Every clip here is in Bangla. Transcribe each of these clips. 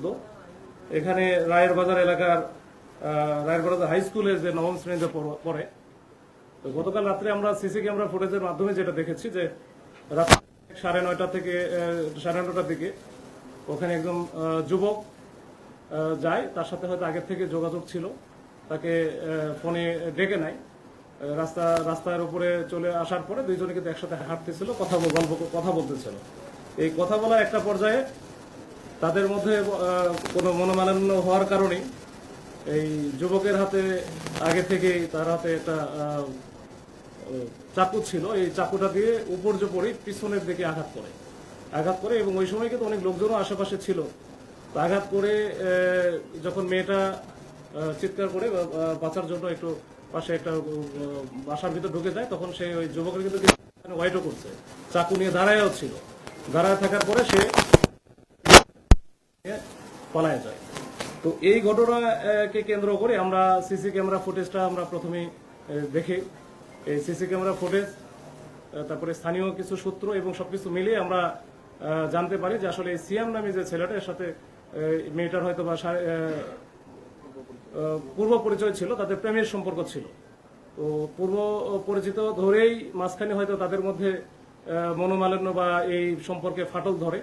2014। এখানে রায়ের বাজার এলাকার রায়ের বাজার হাই স্কুলে যে নবম শ্রেণীতে পড়ে। তো গতকাল রাত্রে আমরা সিসি ক্যামেরা ফুটেজের মাধ্যমে যেটা দেখেছি যে রাত 9:30 থেকে 9:30টার দিকে ওখানে একজন যুবক যায়, তার সাথে হয়তো আগের থেকে যোগাযোগ ছিল, তাকে ফোনে ডেকে নেয়। রাস্তার উপরে চলে আসার পরে দুইজনে কিন্তু একসাথে হাঁটতেছিল, কথা বলতেছিল। এই কথা বলার একটা পর্যায়ে তাদের মধ্যে কোনো মনোমালিন্য হওয়ার কারণে এই যুবকের হাতে আগে থেকেই তার হাতে একটা চাকু ছিল, এই চাকুটা দিয়ে উপর্যুপরি পিছনের দিকে আঘাত করে এবং ওই সময় কিন্তু অনেক লোকজনও আশেপাশে ছিল। আঘাত করে যখন মেয়েটা চিৎকার করে বাঁচার জন্য একটু পাশে একটা বাসার ভিতর ঢুকে যায়, তখন সে ওই যুবকের কিন্তু ওয়াইটও করছে, চাকু নিয়ে দাঁড়ায়ও ছিল। দাঁড়ায় থাকার পরে সে পলায় যায়। তো এই ঘটনাকে কেন্দ্র করে আমরা সিসি ক্যামেরা ফুটেজটা আমরা প্রথমে দেখি। এই সিসি ক্যামেরা ফুটেজ, তারপরে স্থানীয় কিছু সূত্র এবং সবকিছু মিলিয়ে আমরা জানতে পারি যে আসলে সিয়াম নামে যে ছেলেটা, এর সাথে মেয়েটার হয়তো বা পূর্ব পরিচয় ছিল, তাদের প্রেমের সম্পর্ক ছিল। তো পূর্ব পরিচিত ধরেই মাঝখানে হয়তো তাদের মধ্যে মনোমালিন্য বা এই সম্পর্কে ফাটল ধরে।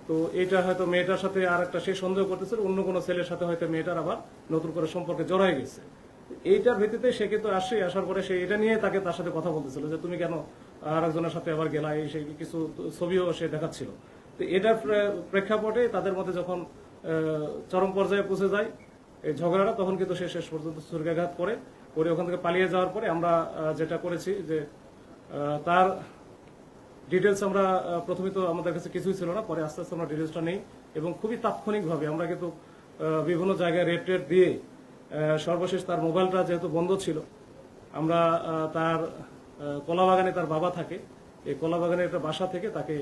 তো এইটা হয়তো মেয়েটার সাথে আর একটা সে সন্দেহ করতেছিল অন্য কোনো ছেলের সাথে হয়তো মেয়েটার আবার নতুন করে সম্পর্কে জড়াই গেছে। এইটার ভিত্তিতে সে কিন্তু আসার পরে সে এটা নিয়ে তার সাথে কথা বলতেছিল যে তুমি কেন আর একজনের সাথে আবার গেলা, এই সেই কিছু ছবিও সে দেখাচ্ছিল। তো এটার প্রেক্ষাপটে তাদের মধ্যে যখন চরম পর্যায়ে পৌঁছে যায় এই ঝগড়াটা, তখন কিন্তু সে শেষ পর্যন্ত ছুরিকাঘাত করে ওখান থেকে পালিয়ে যাওয়ার পরে আমরা যেটা করেছি যে তার ডিটেলস আমরা প্রথমে তো আমাদের কাছে কিছুই ছিল না, পরে আস্তে আস্তে আমরা ডিটেলসটা নেই এবং খুবই তাৎক্ষণিকভাবে আমরা কিন্তু বিভিন্ন জায়গায় রেট দিয়ে সর্বশেষ তার মোবাইলটা যেহেতু বন্ধ ছিল, আমরা তার কলাবাগানে তার বাবা থাকে, এই কলাবাগানের একটা বাসা থেকে তাকে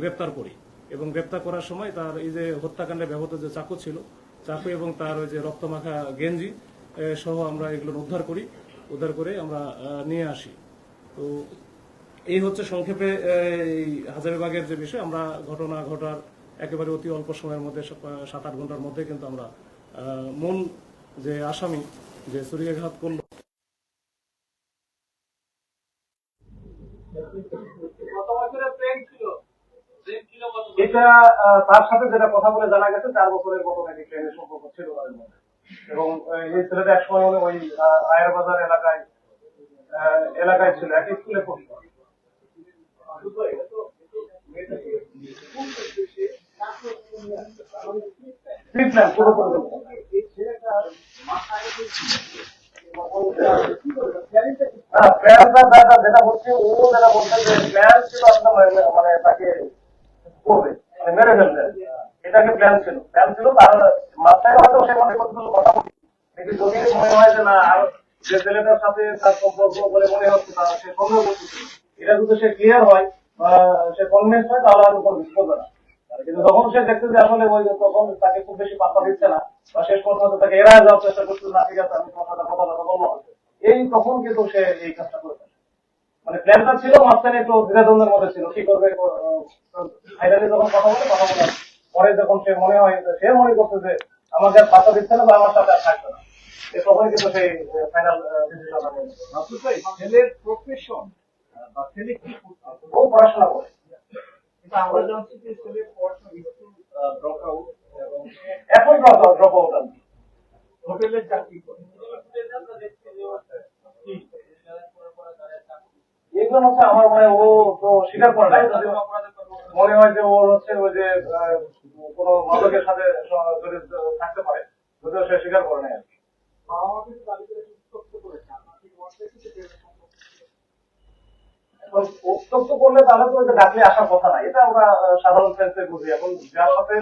গ্রেপ্তার করি এবং গ্রেপ্তার করার সময় তার এই যে হত্যাকাণ্ডে ব্যবহৃত যে চাকু ছিল, চাকু এবং তার ওই যে রক্তমাখা গেঞ্জি সহ আমরা এগুলো উদ্ধার করে আমরা নিয়ে আসি। তো এই হচ্ছে সংক্ষেপে এই হাজারীবাগের যে বিষয়। আমরা ঘটনা ঘটার একেবারে অতি অল্প সময়ের মধ্যে 7-8 ঘন্টার মধ্যে কিন্তু আমরা মূল যে আসামি যে ছুরিকাঘাত করল এটা তার সাথে যেটা কথা বলে জানা গেছে 4 বছরের মতো নাকি প্রেমের সম্পর্ক ছিল তাদের মধ্যে। এবং এই ছেলেটা একসময় ওই রায়ের বাজার এলাকায় ছিল, একই স্কুলে পড়তো। যেটা হচ্ছে ও যেটা বলছে যে প্ল্যান ছিল আপনার মানে তাকে করবে, মানে মেরে ফেলবে, এটাকে প্ল্যান ছিল তার মাথায় হয়তো সে মনে করছিল কথা বলছে, কিন্তু যদি মনে হয় যে না আর যে ছেলেটার সাথে তার সম্পর্ক বলে মনে হচ্ছে না, সে সন্দেহ করতেছিল, এটা যদি সে ক্লিয়ার হয় বা সে কনভিন্স হয় তাহলে আর উপর করবে না। কিন্তু যখন সে দেখছে যে আসলে ওই তখন তাকে খুব বেশি পাত্তা দিচ্ছে না বা শেষ পর্যন্ত তাকে এড়ায় যাওয়ার চেষ্টা করছে, না ঠিক আছে আমি কথা বলবো, এই তখন কিন্তু সে এই কাজটা করে ফেলে। মানে প্ল্যানটা ছিল, মাঝখানে একটু দ্বিধাদ্বন্দ্বের মধ্যে ছিল কি করবে। ফাইনালি যখন কথা বলে পরে যখন সে মনে করছে যে আমাকে আর পাত্তা দিচ্ছে না বা আমার সাথে আর থাকবে না, তখন কিন্তু সেই ফাইনাল ডিসিশন। ছেলের প্রফেশন বা ছেলে কি ও পড়াশোনা করে, আমরা জানছি যে ছেলে পড়াশোনা ড্রপ আউট এবং এখন ড্রপ আউট আর হোটেলের চাকরি করে। এগুলো হচ্ছে আমার মনে ও তো স্বীকার করে নাই, মনে হয় যে ওর হচ্ছে ওই যে কোন মাদকের সাথে জড়িত থাকতে পারে, যদিও সে স্বীকার করে নাই আর কি। উত্তপ্ত করলে তাহলে তো ডাকলে আসার কথা না, এটা আমরা সাধারণ সেন্সে বুঝি। এখন যার সাথে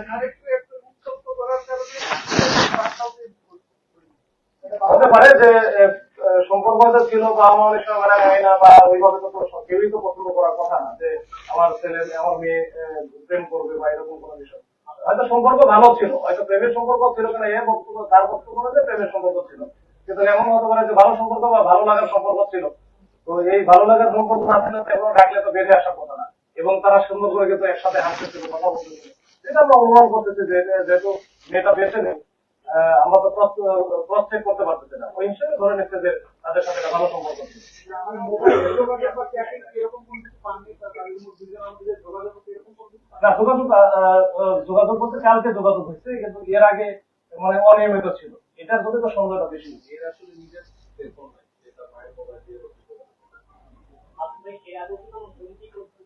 উত্তপ্ত করার কারণে হতে পারে যে সম্পর্ক ছিল বা আমার অনেক সময় মানে হয় না বা ওইভাবে তো কেউই তো পছন্দ করার কথা না যে আমার ছেলে আমার মেয়ে প্রেম করবে বা এরকম কোনো বিষয়। হয়তো সম্পর্ক ভালো ছিল, হয়তো প্রেমের সম্পর্ক ছিল কিনা এ বক্তব্য তার বক্তব্য যে প্রেমের সম্পর্ক ছিল, কিন্তু এমন হতে পারে যে ভালো সম্পর্ক বা ভালো লাগার সম্পর্ক ছিল। তো এই ভালো লাগার সম্পর্ক না থাকলে এখন ডাকলে তো বেঁধে আসার কথা না, এবং তারা সুন্দর করে কিন্তু একসাথে হাসতেছিল, কথা বলতেছিল। এটা আমরা অনুমান করতেছি যে যেহেতু মেয়েটা বেঁচে নেই, আমরা তো ক্রস চেক করতে পারতেছি না, ওই হিসেবে ধরে নিচ্ছে যে তাদের সাথে একটা ভালো সম্পর্ক ছিল। না, যোগাযোগ বলতে কালকে যোগাযোগ হয়েছে, কিন্তু এর আগে মানে অনিয়মিত ছিল, এটার প্রতি তো সন্দেহটা বেশি। এর আসলে নিজের টেলিফোন নাই, যেটা মায়ের মোবাইল দিয়ে আপনি এর আগে তো দুর্নীতি করতে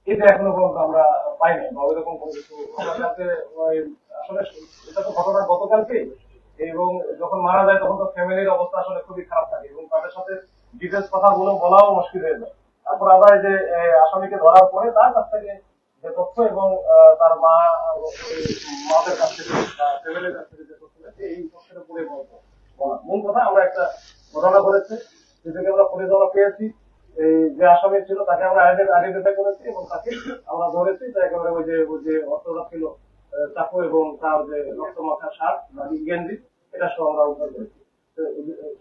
এটা এখনো পর্যন্ত আমরা পাইনি বা ওইরকম কোনো কিছু আমার কাছে আসলে এটা তো ঘটনা গতকালকে, এবং যখন মারা যায় তখন তো ফ্যামিলির অবস্থা আসলে খুবই খারাপ থাকে এবং তাদের সাথে ডিটেলস কথা বলাও মুশকিল হয়ে যায়। তারপর আমরা এই যে আসামিকে ধরার পরে তার কাছ থেকে যে তথ্য এবং তার মাদের কাছ থেকে ফ্যামিলির কাছ থেকে যে তথ্য পেয়েছে, এই তথ্যের উপরে মূল কথা আমরা একটা ঘটনা করেছে, যেটাকে আমরা পুলিশ আমরা পেয়েছি, এই যে আসামি ছিল তাকে আমরা আইডেন্টিফাই করেছি এবং তাকে আমরা ধরেছি, তো একেবারে ওই যে অস্ত্রটা ছিল চাকু এবং তার যে রক্ত মাখা শার্ট বা গেঞ্জি, এটা সহ আমরা উদ্ধার করেছি।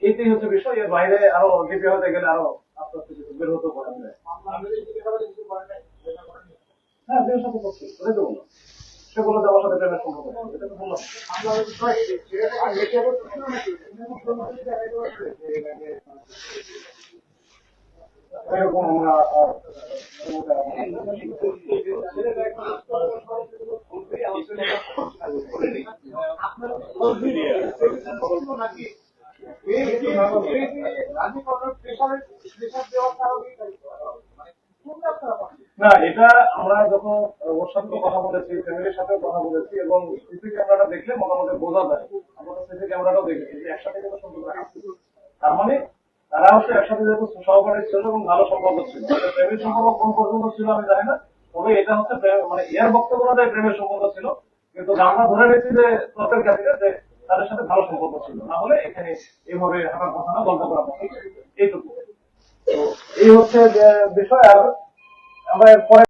এইটাই হচ্ছে বিষয়, এর বাইরে আরো ডিপি হতে গেলে আরো আস্তে আস্তে কিছু বের হতে পারে। হ্যাঁ, বের সাথে করছি, ওটাই তো বললাম, সেগুলো যে আমার সাথে প্রেমের সম্পর্ক, এটা তো বললাম। এরকম আমরা না, এটা আমরা যখন ওর সাথে কথা বলেছি, ফ্যামিলির সাথে কথা বলেছি এবং সিসি ক্যামেরাটা দেখলে মোটামুটি বোঝা যায়, আমরা সিসি ক্যামেরাটাও দেখেছি যে একসাথে কিন্তু সম্পর্ক আছে। তার মানে তারা হচ্ছে একসাথে যেহেতু সহকারী ছিল এবং ভালো সম্পর্ক ছিল, প্রেমের সম্পর্ক কোন পর্যন্ত ছিল আমি জানি না, তবে এটা হচ্ছে মানে এর বক্তব্য না যে প্রেমের সম্পর্ক ছিল, কিন্তু আমরা ধরে নিচ্ছি যে তর্কের কাছে যে তাদের সাথে ভালো সম্পর্ক ছিল, না হলে এখানে এইভাবে হাঁটার কথা না, গল্প করার কথা, এইটুকু। তো এই হচ্ছে যে বিষয়। আর আমরা পরে